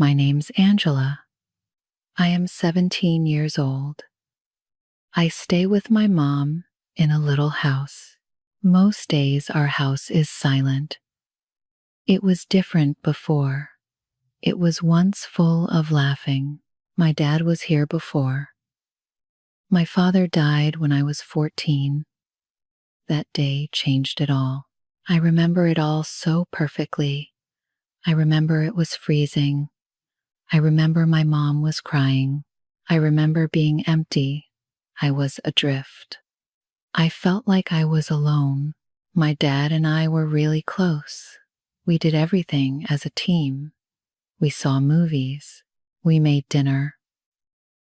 My name's Angela. I am 17 years old. I stay with my mom in a little house. Most days our house is silent. It was different before. It was once full of laughing. My dad was here before. My father died when I was 14. That day changed it all. I remember it all so perfectly. I remember it was freezing. I remember my mom was crying. I remember being empty. I was adrift. I felt like I was alone. My dad and I were really close. We did everything as a team. We saw movies. We made dinner.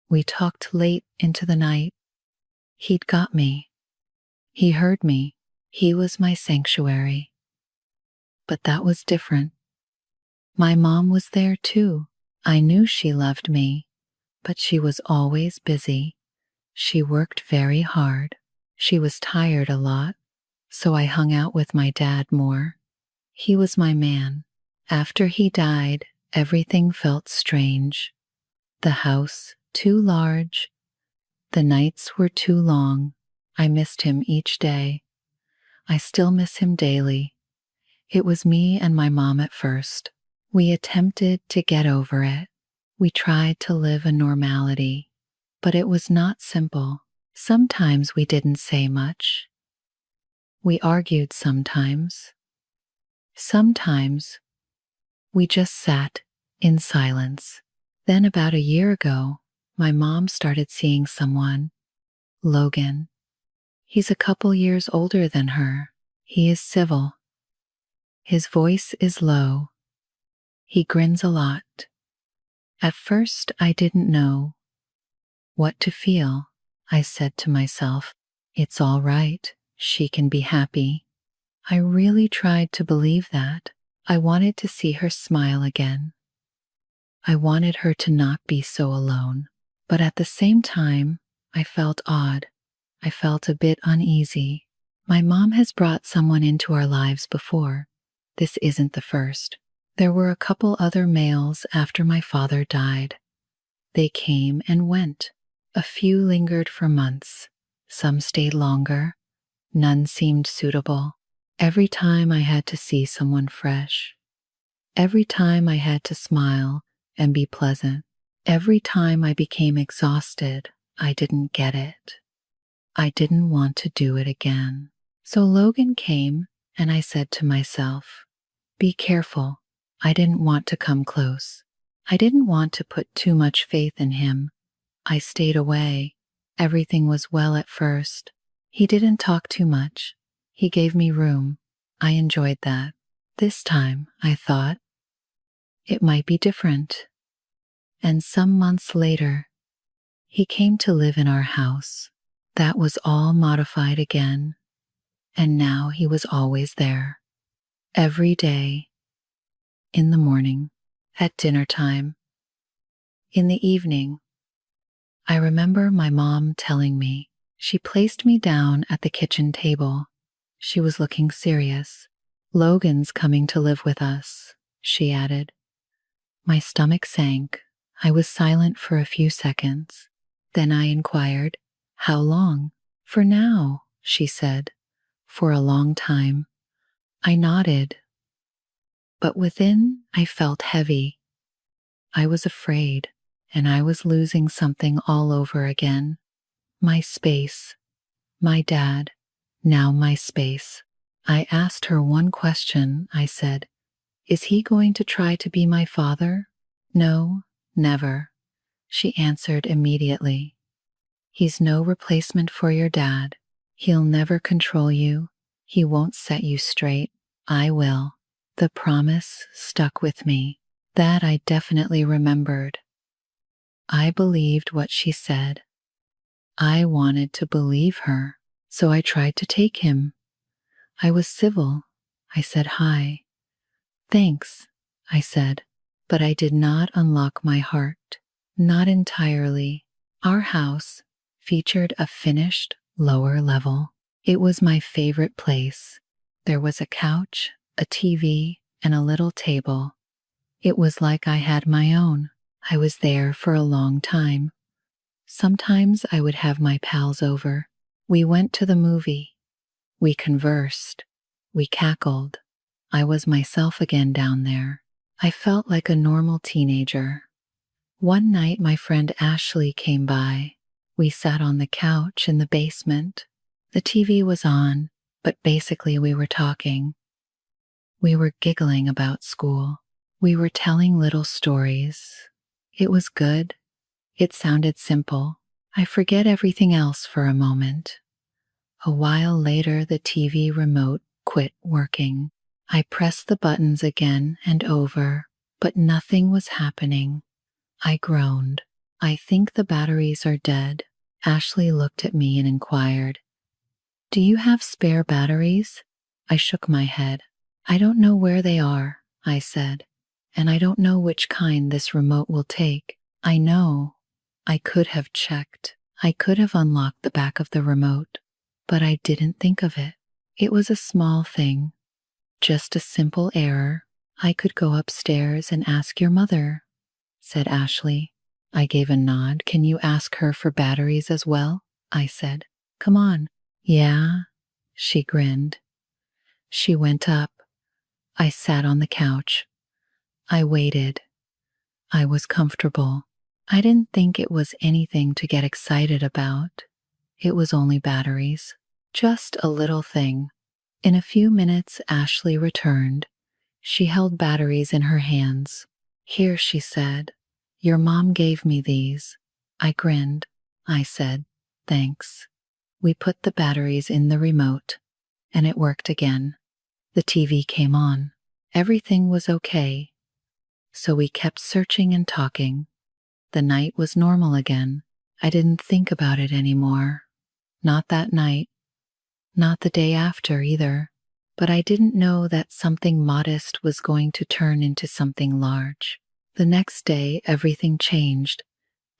We talked late into the night. He'd got me. He heard me. He was my sanctuary. But that was different. My mom was there too. I knew she loved me, but she was always busy. She worked very hard. She was tired a lot, so I hung out with my dad more. He was my man. After he died, everything felt strange. The house too large. The nights were too long. I missed him each day. I still miss him daily. It was me and my mom at first. We attempted to get over it. We tried to live a normality, but it was not simple. Sometimes we didn't say much. We argued sometimes. Sometimes we just sat in silence. Then about a year ago, my mom started seeing someone, Logan. He's a couple years older than her. He is civil. His voice is low. He grins a lot. At first, I didn't know what to feel. I said to myself, it's all right. She can be happy. I really tried to believe that. I wanted to see her smile again. I wanted her to not be so alone. But at the same time, I felt odd. I felt a bit uneasy. My mom has brought someone into our lives before. This isn't the first. There were a couple other males after my father died. They came and went. A few lingered for months. Some stayed longer. None seemed suitable. Every time I had to see someone fresh. Every time I had to smile and be pleasant. Every time I became exhausted, I didn't get it. I didn't want to do it again. So Logan came, and I said to myself, be careful. I didn't want to come close. I didn't want to put too much faith in him. I stayed away. Everything was well at first. He didn't talk too much. He gave me room. I enjoyed that. This time, I thought, it might be different. And some months later, he came to live in our house. That was all modified again. And now he was always there. Every day. In the morning, at dinner time, in the evening. I remember my mom telling me. She placed me down at the kitchen table. She was looking serious. Logan's coming to live with us, she added. My stomach sank. I was silent for a few seconds. Then I inquired, how long? For now, she said. For a long time. I nodded. But within, I felt heavy. I was afraid, and I was losing something all over again. My space. My dad. Now my space. I asked her one question. I said, is he going to try to be my father? No, never. She answered immediately. He's no replacement for your dad. He'll never control you. He won't set you straight. I will. The promise stuck with me. That I definitely remembered. I believed what she said. I wanted to believe her, so I tried to take him. I was civil. I said hi. Thanks, I said, but I did not unlock my heart. Not entirely. Our house featured a finished lower level. It was my favorite place. There was a couch, a TV, and a little table. It was like I had my own. I was there for a long time. Sometimes I would have my pals over. We went to the movie. We conversed. We cackled. I was myself again down there. I felt like a normal teenager. One night my friend Ashley came by. We sat on the couch in the basement. The TV was on, but basically we were talking. We were giggling about school. We were telling little stories. It was good. It sounded simple. I forget everything else for a moment. A while later, the TV remote quit working. I pressed the buttons again and over, but nothing was happening. I groaned. I think the batteries are dead. Ashley looked at me and inquired, "Do you have spare batteries?" I shook my head. "I don't know where they are," I said, "and I don't know which kind this remote will take." I know. I could have checked. I could have unlocked the back of the remote, but I didn't think of it. It was a small thing, just a simple error. "I could go upstairs and ask your mother," said Ashley. I gave a nod. "Can you ask her for batteries as well?" I said. "Come on." "Yeah," she grinned. She went up. I sat on the couch. I waited. I was comfortable. I didn't think it was anything to get excited about. It was only batteries. Just a little thing. In a few minutes, Ashley returned. She held batteries in her hands. "Here," she said. "Your mom gave me these." I grinned. I said, "Thanks." We put the batteries in the remote, and it worked again. The TV came on. Everything was okay. So we kept searching and talking. The night was normal again. I didn't think about it anymore. Not that night. Not the day after either. But I didn't know that something modest was going to turn into something large. The next day, everything changed,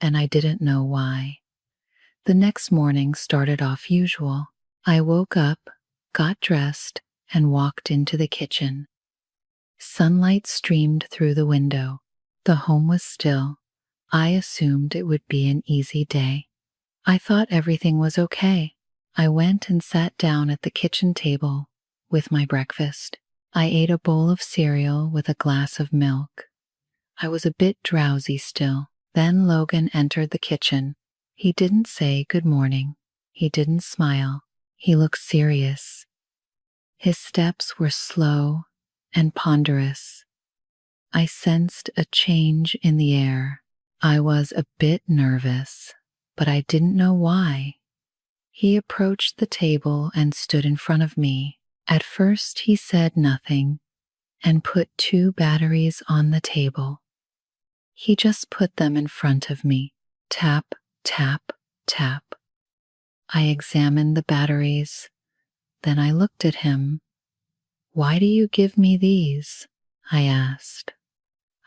and I didn't know why. The next morning started off usual. I woke up, got dressed, and walked into the kitchen. Sunlight streamed through the window. The home was still. I assumed it would be an easy day. I thought everything was okay. I went and sat down at the kitchen table with my breakfast. I ate a bowl of cereal with a glass of milk. I was a bit drowsy still. Then Logan entered the kitchen. He didn't say good morning. He didn't smile. He looked serious. His steps were slow and ponderous. I sensed a change in the air. I was a bit nervous, but I didn't know why. He approached the table and stood in front of me. At first he said nothing and put 2 batteries on the table. He just put them in front of me. Tap, tap, tap. I examined the batteries. Then I looked at him. "Why do you give me these?" I asked.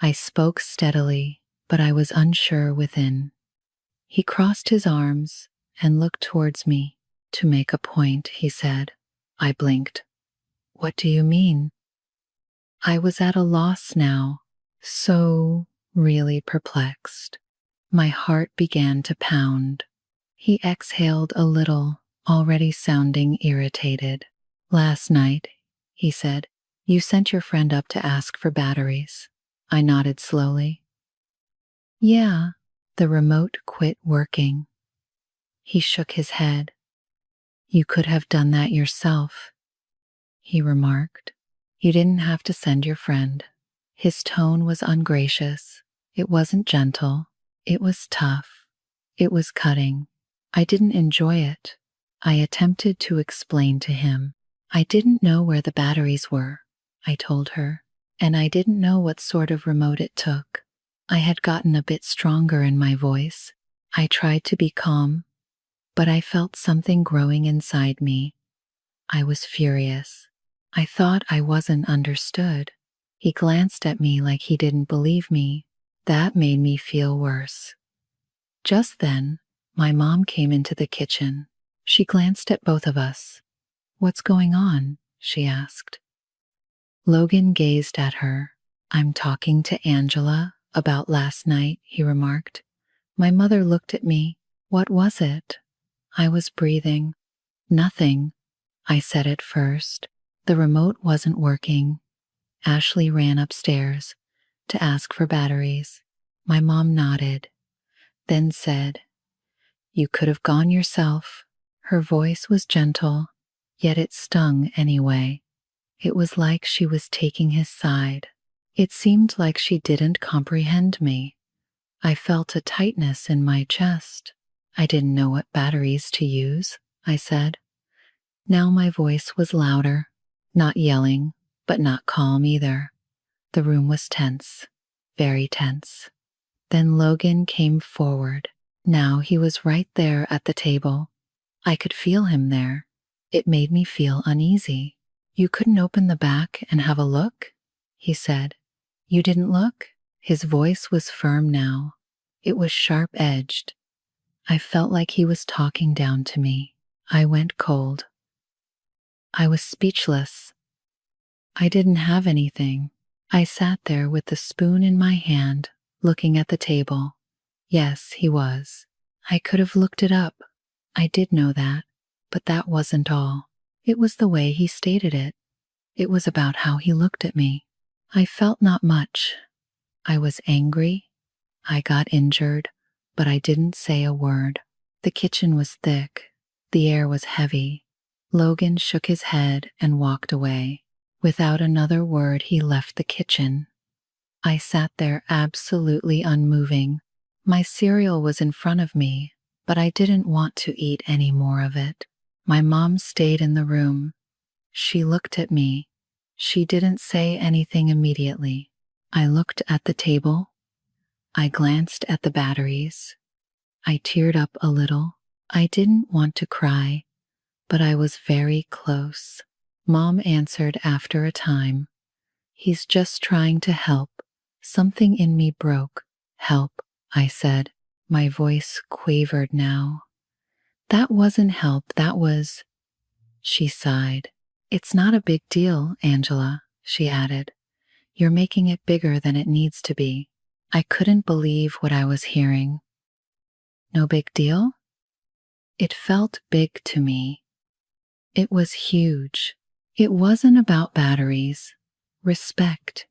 I spoke steadily, but I was unsure within. He crossed his arms and looked towards me. "To make a point," he said. I blinked. "What do you mean?" I was at a loss now, so really perplexed. My heart began to pound. He exhaled a little, already sounding irritated. "Last night," he said, "you sent your friend up to ask for batteries." I nodded slowly. "Yeah, the remote quit working." He shook his head. "You could have done that yourself," he remarked. "You didn't have to send your friend." His tone was ungracious. It wasn't gentle. It was tough. It was cutting. I didn't enjoy it. I attempted to explain to him. "I didn't know where the batteries were," I told her, "and I didn't know what sort of remote it took." I had gotten a bit stronger in my voice. I tried to be calm, but I felt something growing inside me. I was furious. I thought I wasn't understood. He glanced at me like he didn't believe me. That made me feel worse. Just then, my mom came into the kitchen. She glanced at both of us. "What's going on?" she asked. Logan gazed at her. I'm talking to Angela about last night, he remarked. My mother looked at me. What was it? I was breathing. Nothing, I said at first. The remote wasn't working. Ashley ran upstairs to ask for batteries. My mom nodded, then said, You could have gone yourself. Her voice was gentle, yet it stung anyway. It was like she was taking his side. It seemed like she didn't comprehend me. I felt a tightness in my chest. I didn't know what batteries to use, I said. Now my voice was louder, not yelling, but not calm either. The room was tense, very tense. Then Logan came forward. Now he was right there at the table. I could feel him there. It made me feel uneasy. You couldn't open the back and have a look? He said. You didn't look? His voice was firm now. It was sharp-edged. I felt like he was talking down to me. I went cold. I was speechless. I didn't have anything. I sat there with the spoon in my hand, looking at the table. Yes, he was. I could have looked it up. I did know that, but that wasn't all. It was the way he stated it. It was about how he looked at me. I felt not much. I was angry. I got injured, but I didn't say a word. The kitchen was thick. The air was heavy. Logan shook his head and walked away. Without another word, he left the kitchen. I sat there absolutely unmoving. My cereal was in front of me, but I didn't want to eat any more of it. My mom stayed in the room. She looked at me. She didn't say anything immediately. I looked at the table. I glanced at the batteries. I teared up a little. I didn't want to cry, but I was very close. Mom answered after a time. He's just trying to help. Something in me broke. Help, I said. My voice quavered now. That wasn't help, that was... She sighed. It's not a big deal, Angela, she added. You're making it bigger than it needs to be. I couldn't believe what I was hearing. No big deal? It felt big to me. It was huge. It wasn't about batteries, respect.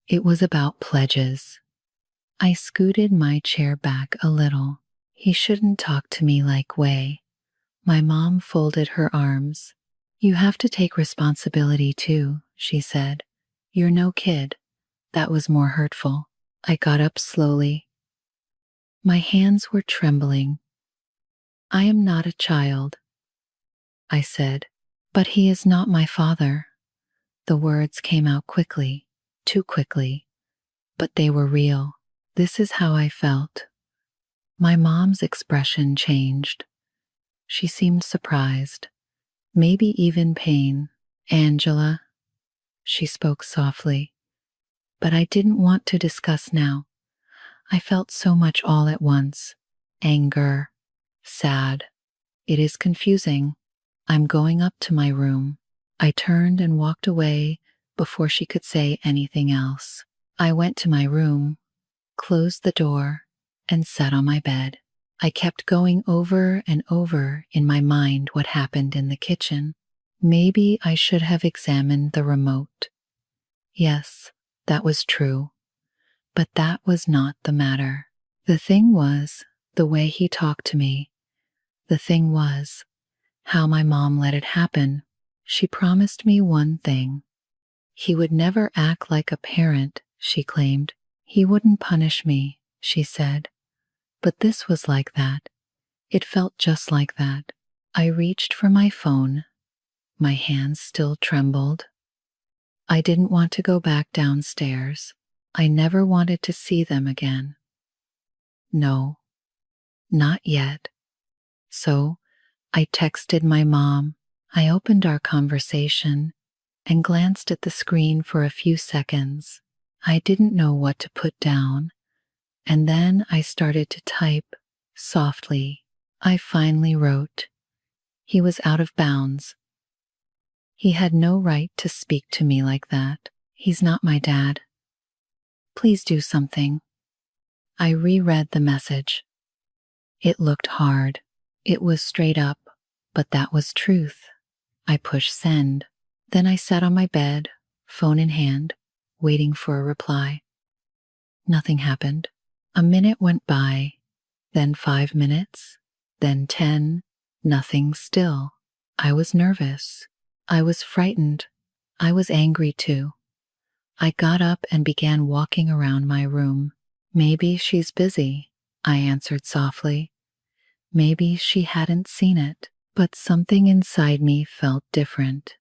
It was about pledges. I scooted my chair back a little. He shouldn't talk to me like way. My mom folded her arms. You have to take responsibility too, she said. You're no kid. That was more hurtful. I got up slowly. My hands were trembling. I am not a child, I said, but he is not my father. The words came out quickly, too quickly, but they were real. This is how I felt. My mom's expression changed. She seemed surprised, maybe even pain. Angela, she spoke softly, but I didn't want to discuss now. I felt so much all at once. Anger, sad. It is confusing. I'm going up to my room. I turned and walked away before she could say anything else. I went to my room, closed the door, and sat on my bed. I kept going over and over in my mind what happened in the kitchen. Maybe I should have examined the remote. Yes, that was true. But that was not the matter. The thing was the way he talked to me. The thing was how my mom let it happen. She promised me one thing. He would never act like a parent, she claimed. He wouldn't punish me, she said. But this was like that. It felt just like that. I reached for my phone. My hands still trembled. I didn't want to go back downstairs. I never wanted to see them again. No, not yet. So I texted my mom. I opened our conversation and glanced at the screen for a few seconds. I didn't know what to put down. And then I started to type softly. I finally wrote, He was out of bounds. He had no right to speak to me like that. He's not my dad. Please do something. I reread the message. It looked hard. It was straight up, but that was truth. I pushed send. Then I sat on my bed, phone in hand, waiting for a reply. Nothing happened. A minute went by, then 5 minutes, then 10, nothing still. I was nervous. I was frightened. I was angry too. I got up and began walking around my room. Maybe she's busy, I answered softly. Maybe she hadn't seen it, but something inside me felt different.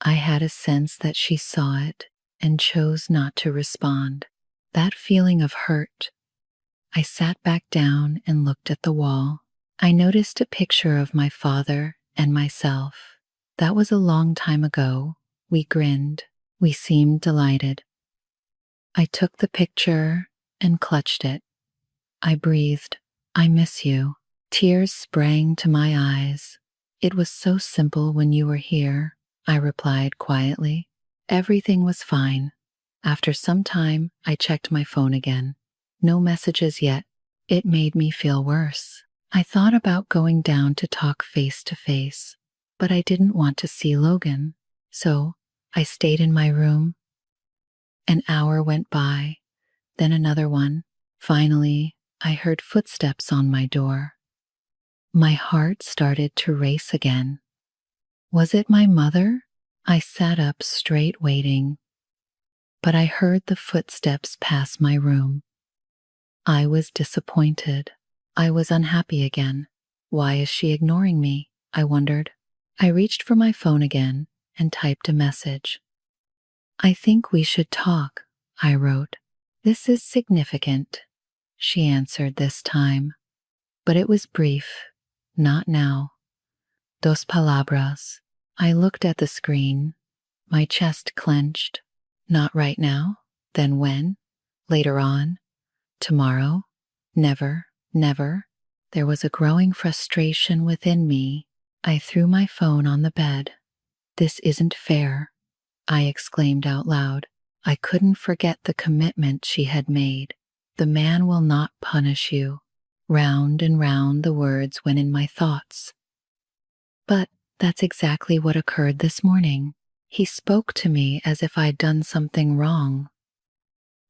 I had a sense that she saw it and chose not to respond. That feeling of hurt. I sat back down and looked at the wall. I noticed a picture of my father and myself. That was a long time ago. We grinned. We seemed delighted. I took the picture and clutched it. I breathed, "I miss you." Tears sprang to my eyes. "It was so simple when you were here," I replied quietly. Everything was fine. After some time, I checked my phone again. No messages yet. It made me feel worse. I thought about going down to talk face to face, but I didn't want to see Logan. So I stayed in my room. An hour went by, then another one. Finally, I heard footsteps on my door. My heart started to race again. Was it my mother? I sat up straight waiting, but I heard the footsteps pass my room. I was disappointed. I was unhappy again. Why is she ignoring me? I wondered. I reached for my phone again and typed a message. "I think we should talk," I wrote. "This is significant," she answered this time. But it was brief. "Not now." Dos palabras. I looked at the screen. My chest clenched. Not right now? Then when? Later on? Tomorrow? Never, never. There was a growing frustration within me. I threw my phone on the bed. "This isn't fair," I exclaimed out loud. I couldn't forget the commitment she had made. "The man will not punish you." Round and round the words went in my thoughts. But that's exactly what occurred this morning. He spoke to me as if I'd done something wrong.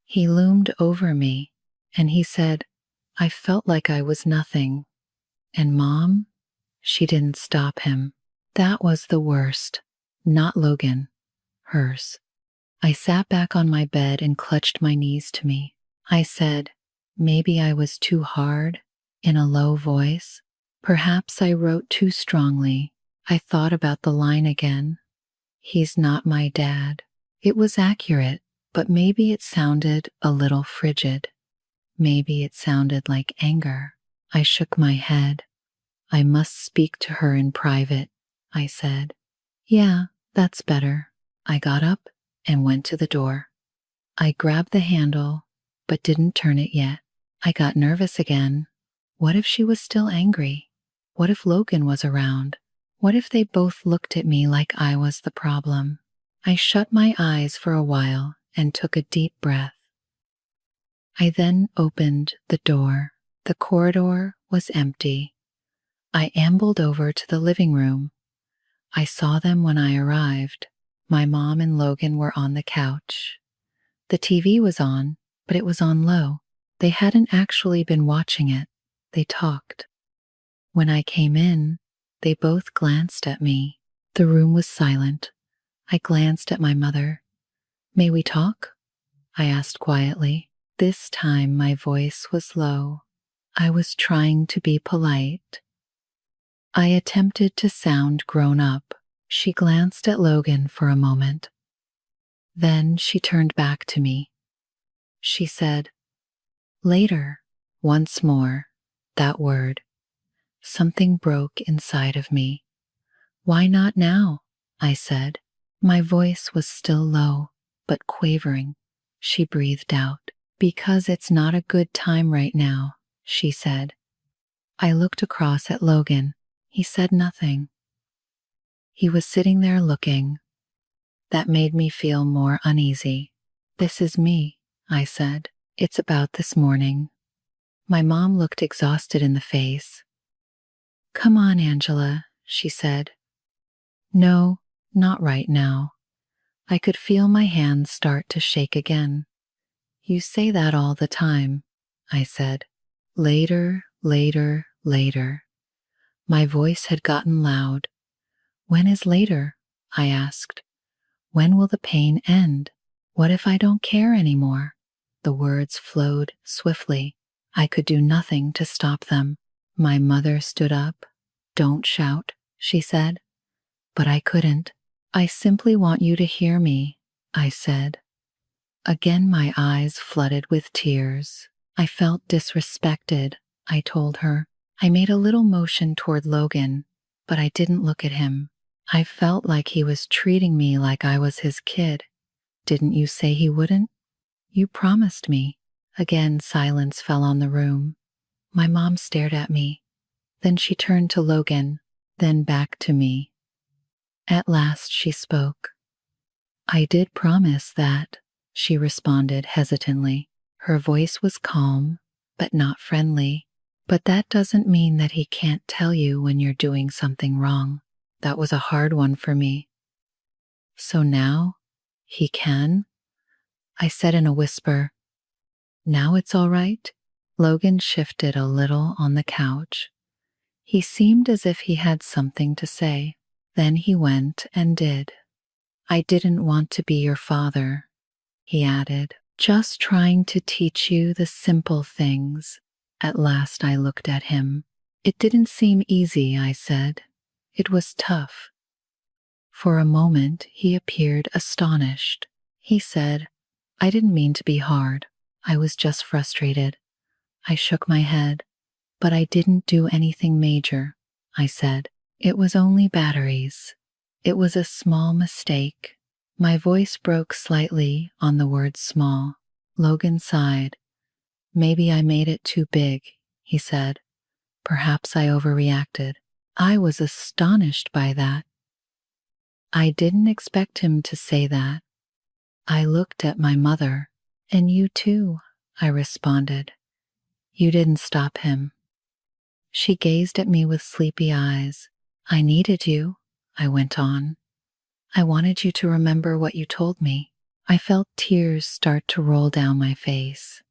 He loomed over me, and he said, "I felt like I was nothing." And Mom? She didn't stop him. That was the worst. Not Logan. Hers. I sat back on my bed and clutched my knees to me. I said, "Maybe I was too hard," in a low voice. Perhaps I wrote too strongly. I thought about the line again. "He's not my dad." It was accurate, but maybe it sounded a little frigid. Maybe it sounded like anger. I shook my head. "I must speak to her in private," I said. "Yeah, that's better." I got up and went to the door. I grabbed the handle, but didn't turn it yet. I got nervous again. What if she was still angry? What if Logan was around? What if they both looked at me like I was the problem? I shut my eyes for a while and took a deep breath. I then opened the door. The corridor was empty. I ambled over to the living room. I saw them when I arrived. My mom and Logan were on the couch. The TV was on, but it was on low. They hadn't actually been watching it. They talked. When I came in, they both glanced at me. The room was silent. I glanced at my mother. "May we talk?" I asked quietly. This time my voice was low. I was trying to be polite. I attempted to sound grown up. She glanced at Logan for a moment. Then she turned back to me. She said, "Later." Once more, that word. Something broke inside of me. "Why not now?" I said. My voice was still low, but quavering. She breathed out. "Because it's not a good time right now," she said. I looked across at Logan. He said nothing. He was sitting there looking. That made me feel more uneasy. "This is me," I said. It's about this morning. My mom looked exhausted in the face. Come on, Angela, she said. No, not right now. I could feel my hands start to shake again. You say that all the time, I said. Later, later, later. My voice had gotten loud. When is later? I asked. When will the pain end? What if I don't care anymore? The words flowed swiftly. I could do nothing to stop them. My mother stood up. Don't shout, she said. But I couldn't. I simply want you to hear me, I said. Again my eyes flooded with tears. I felt disrespected, I told her. I made a little motion toward Logan, but I didn't look at him. I felt like he was treating me like I was his kid. Didn't you say he wouldn't? You promised me. Again silence fell on the room. My mom stared at me. Then she turned to Logan, then back to me. At last she spoke. I did promise that, she responded hesitantly. Her voice was calm, but not friendly. But that doesn't mean that he can't tell you when you're doing something wrong. That was a hard one for me. So now, he can? I said in a whisper. Now it's all right? Logan shifted a little on the couch. He seemed as if he had something to say. Then he went and did. I didn't want to be your father, he added, just trying to teach you the simple things. At last I looked at him. It didn't seem easy, I said. It was tough. For a moment he appeared astonished. He said, I didn't mean to be hard. I was just frustrated. I shook my head. But I didn't do anything major, I said. It was only batteries. It was a small mistake. My voice broke slightly on the word small. Logan sighed. Maybe I made it too big, he said. Perhaps I overreacted. I was astonished by that. I didn't expect him to say that. I looked at my mother. And you too, I responded. You didn't stop him. She gazed at me with sleepy eyes. I needed you, I went on. I wanted you to remember what you told me. I felt tears start to roll down my face.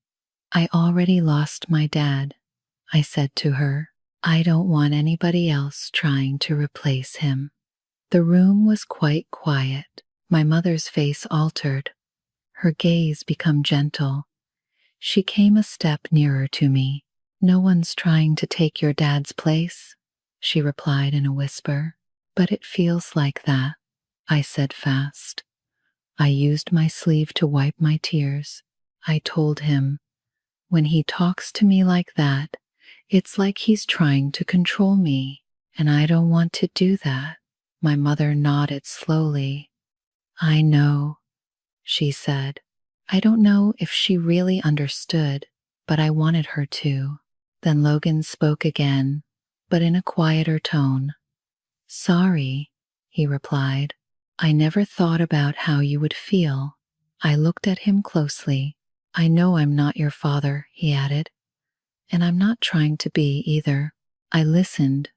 I already lost my dad, I said to her. I don't want anybody else trying to replace him. The room was quite quiet. My mother's face altered. Her gaze became gentle. She came a step nearer to me. No one's trying to take your dad's place, she replied in a whisper. But it feels like that, I said fast. I used my sleeve to wipe my tears. I told him, when he talks to me like that, it's like he's trying to control me, and I don't want to do that. My mother nodded slowly. I know, she said. I don't know if she really understood, but I wanted her to. Then Logan spoke again, but in a quieter tone. Sorry, he replied. I never thought about how you would feel. I looked at him closely. I know I'm not your father, he added. And I'm not trying to be either. I listened,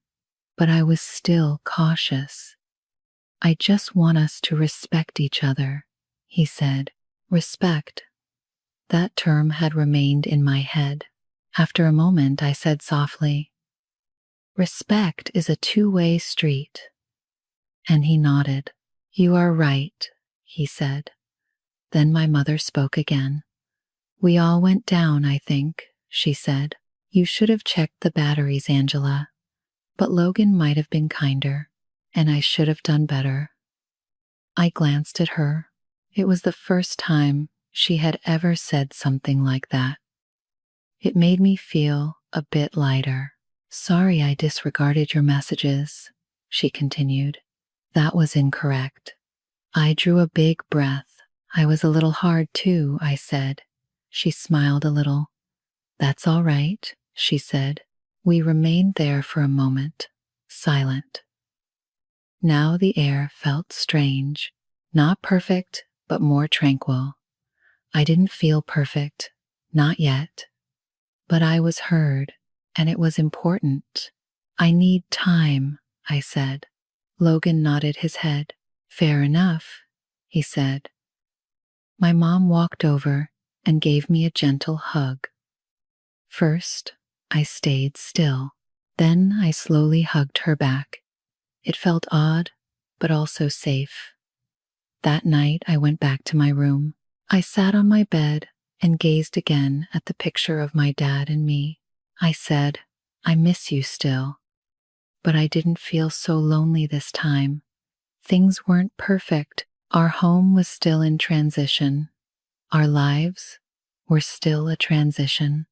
but I was still cautious. I just want us to respect each other, he said. Respect. That term had remained in my head. After a moment, I said softly, Respect is a two-way street. And he nodded. You are right, he said. Then my mother spoke again. We all went down, I think, she said. You should have checked the batteries, Angela. But Logan might have been kinder, and I should have done better. I glanced at her. It was the first time she had ever said something like that. It made me feel a bit lighter. Sorry I disregarded your messages, she continued. That was incorrect. I drew a big breath. I was a little hard too, I said. She smiled a little. That's all right, she said. We remained there for a moment, silent. Now the air felt strange, not perfect, but more tranquil. I didn't feel perfect, not yet, but I was heard, and it was important. I need time, I said. Logan nodded his head. Fair enough, he said. My mom walked over and gave me a gentle hug. First, I stayed still. Then I slowly hugged her back. It felt odd, but also safe. That night, I went back to my room. I sat on my bed and gazed again at the picture of my dad and me. I said, I miss you still. But I didn't feel so lonely this time. Things weren't perfect. Our home was still in transition. Our lives were still a transition.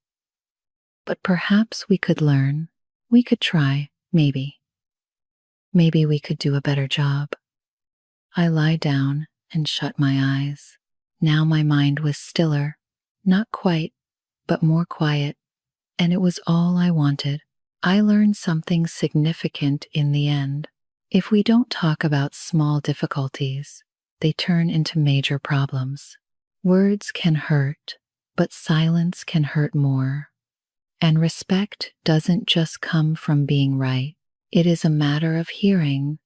But perhaps we could learn. We could try, maybe. Maybe we could do a better job. I lie down and shut my eyes. Now my mind was stiller, not quite, but more quiet, and it was all I wanted. I learned something significant in the end. If we don't talk about small difficulties, they turn into major problems. Words can hurt, but silence can hurt more. And respect doesn't just come from being right. It is a matter of hearing.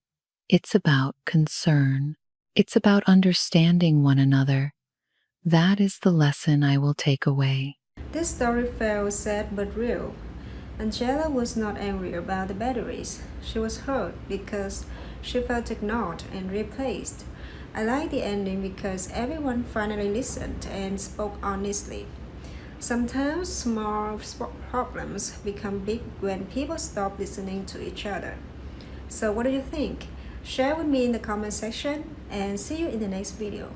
It's about concern. It's about understanding one another. That is the lesson I will take away. This story felt sad but real. Angela was not angry about the batteries. She was hurt because she felt ignored and replaced. I like the ending because everyone finally listened and spoke honestly. Sometimes small problems become big when people stop listening to each other. So what do you think? Share with me in the comment section and see you in the next video.